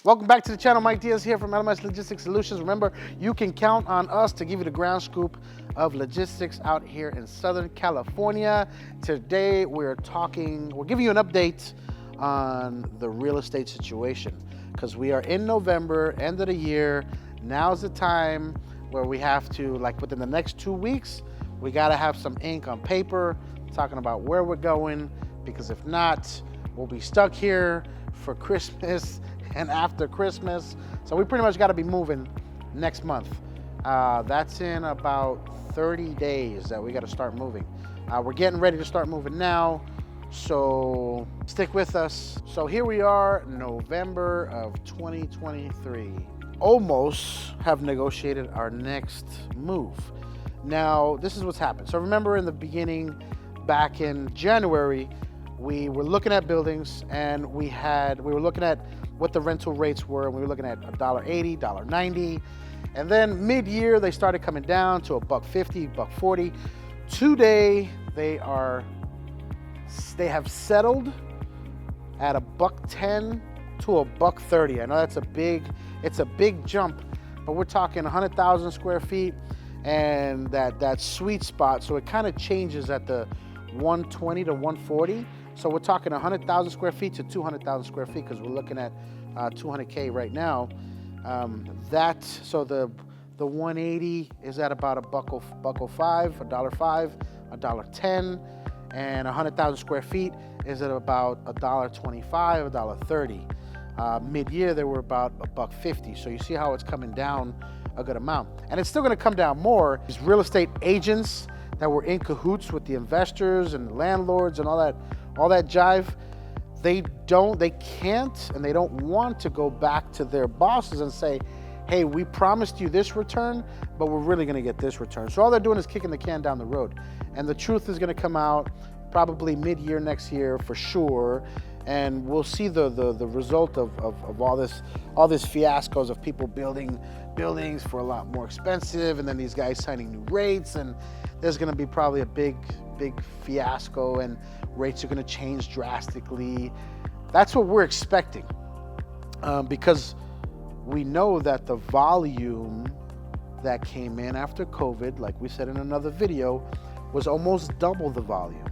Welcome back to the channel. Mike Diaz here from LMS Logistics Solutions. Remember, you can count on us to give you the ground scoop of logistics out here in Southern California. Today, we're giving you an update on the real estate situation because we are in November, end of the year. Now's the time where we have to, like within the next 2 weeks, we got to have some ink on paper talking about where we're going, because if not, we'll be stuck here for Christmas and after Christmas. So we pretty much got to be moving next month. That's in about 30 days that we got to start moving. We're getting ready to start moving now, so stick with us. So here we are, November of 2023. Almost have negotiated our next move. Now, this is what's happened. So remember in the beginning, back in January, we were looking at buildings and we were looking at what the rental rates were, and we were looking at $1.80, $1.90. And then mid-year, they started coming down to $1.50, $1.40. Today, they have settled at $1.10 to $1.30. I know it's a big jump, but we're talking 100,000 square feet and that sweet spot. So it kind of changes at the 120 to 140. So we're talking 100,000 square feet to 200,000 square feet, because we're looking at 200K right now. So the 180 is at about $1.05, $1.05, $1.10, and 100,000 square feet is at about $1.25, $1.30. Mid-year, they were about $1.50. So you see how it's coming down a good amount. And it's still gonna come down more. These real estate agents that were in cahoots with the investors and the landlords and all that jive, they can't and they don't want to go back to their bosses and say, hey, we promised you this return, but we're really gonna get this return. So all they're doing is kicking the can down the road. And the truth is gonna come out probably mid-year next year for sure. And we'll see the result of all this fiascos of people building buildings for a lot more expensive, and then these guys signing new rates, and there's gonna be probably a big fiasco, and rates are gonna change drastically. That's what we're expecting, because we know that the volume that came in after COVID, like we said in another video, was almost double the volume.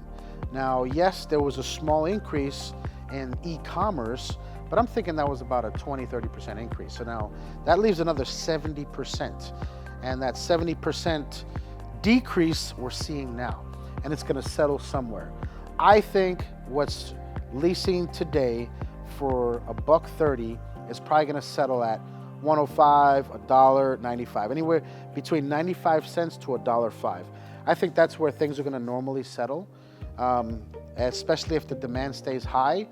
Now, yes, there was a small increase in e-commerce, but I'm thinking that was about a 20-30% increase. So now that leaves another 70%, and that 70% decrease we're seeing now, and it's gonna settle somewhere. I think what's leasing today for $1.30 is probably gonna settle at $1.05, $1.95, anywhere between 95 cents to $1.05. I think that's where things are gonna normally settle, especially if the demand stays high.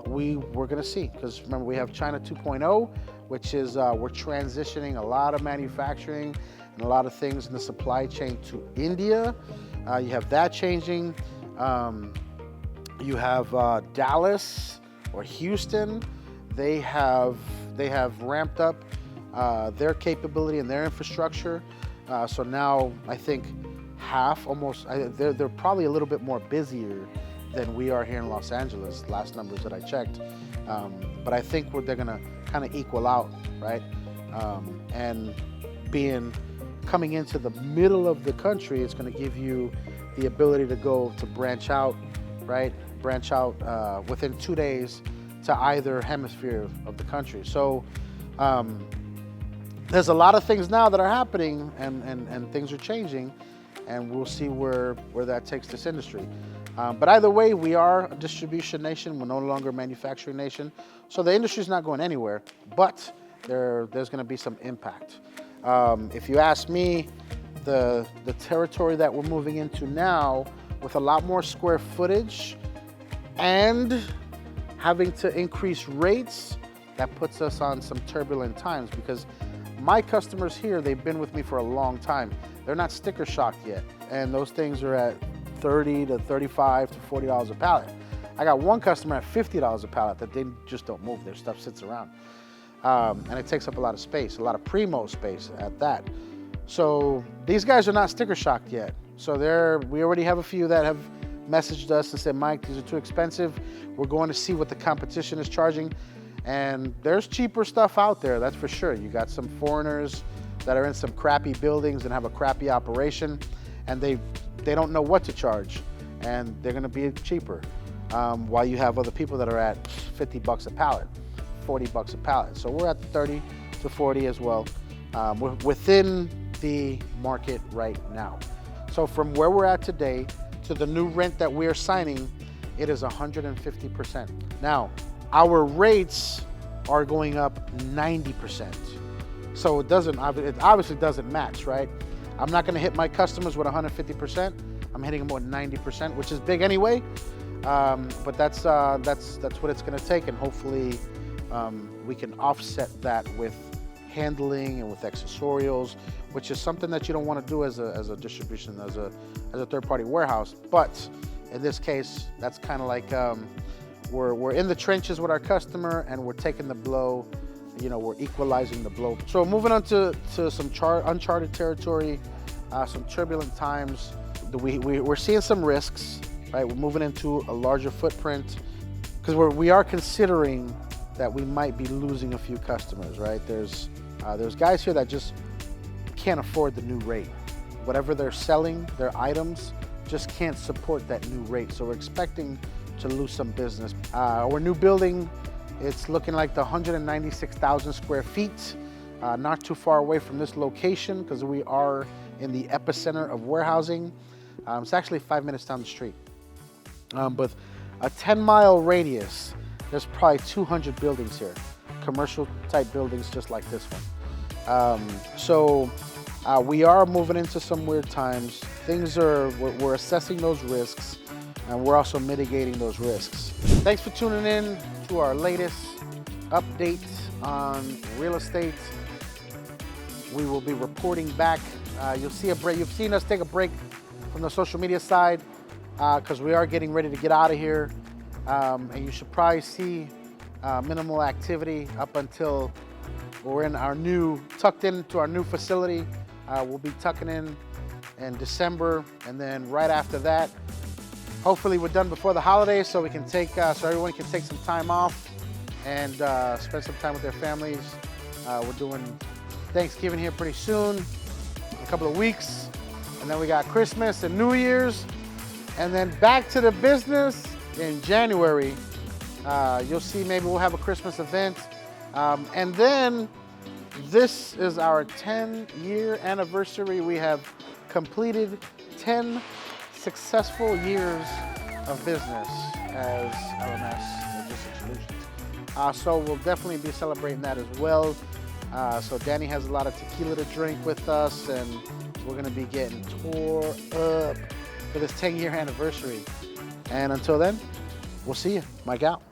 We're gonna see, because remember, we have China 2.0, which is we're transitioning a lot of manufacturing and a lot of things in the supply chain to India. You have that changing. You have Dallas or Houston. They have ramped up their capability and their infrastructure. So now I think they're probably a little bit more busier than we are here in Los Angeles, last numbers that I checked. But I think they're gonna kind of equal out, right? And coming into the middle of the country, it's gonna give you the ability to branch out, right? Branch out within 2 days to either hemisphere of the country. So there's a lot of things now that are happening, and things are changing, and we'll see where that takes this industry. But either way, we are a distribution nation. We're no longer a manufacturing nation. So the industry's not going anywhere, but there's gonna be some impact. If you ask me, the territory that we're moving into now, with a lot more square footage and having to increase rates, that puts us on some turbulent times, because my customers here, they've been with me for a long time. They're not sticker shocked yet, and those things are at $30 to $35 to $40 a pallet. I got one customer at $50 a pallet that they just don't move. Their stuff sits around. And it takes up a lot of space, a lot of primo space at that. So these guys are not sticker shocked yet. So we already have a few that have messaged us and said, Mike, these are too expensive. We're going to see what the competition is charging. And there's cheaper stuff out there, that's for sure. You got some foreigners that are in some crappy buildings and have a crappy operation, and they don't know what to charge, and they're gonna be cheaper. While you have other people that are at 50 bucks a pallet, 40 bucks a pallet. So we're at 30 to 40 as well. We're within the market right now. So from where we're at today to the new rent that we're signing, it is 150%. Now, our rates are going up 90%. So it obviously doesn't match, right? I'm not gonna hit my customers with 150%. I'm hitting them with 90%, which is big anyway. But that's what it's gonna take, and hopefully we can offset that with handling and with accessorials, which is something that you don't want to do as a distribution, as a third-party warehouse. But in this case, that's kind of like we're in the trenches with our customer, and we're taking the blow. You know, we're equalizing the blow. So moving on to some uncharted territory, some turbulent times. We're seeing some risks, right? We're moving into a larger footprint because we are considering that we might be losing a few customers, right? There's guys here that just can't afford the new rate. Whatever they're selling, their items just can't support that new rate. So we're expecting to lose some business. Our new building, it's looking like the 196,000 square feet, not too far away from this location because we are in the epicenter of warehousing. It's actually 5 minutes down the street. But a 10-mile radius, there's probably 200 buildings here, commercial type buildings just like this one. So we are moving into some weird times. We're assessing those risks, and we're also mitigating those risks. Thanks for tuning in to our latest update on real estate. We will be reporting back. You'll see a break. You've seen us take a break from the social media side because we are getting ready to get out of here. And you should probably see minimal activity up until we're tucked into our new facility. We'll be tucking in December, and then right after that, hopefully we're done before the holidays, so we can so everyone can take some time off and spend some time with their families. We're doing Thanksgiving here pretty soon, in a couple of weeks, and then we got Christmas and New Year's, and then back to the business in January. You'll see maybe we'll have a Christmas event, and then this is our 10-year anniversary. We have completed 10 successful years of business as LMS Logistics Solutions. So we'll definitely be celebrating that as well. So Danny has a lot of tequila to drink with us, and we're gonna be getting tore up for this 10-year anniversary. And until then, we'll see you. Mike out.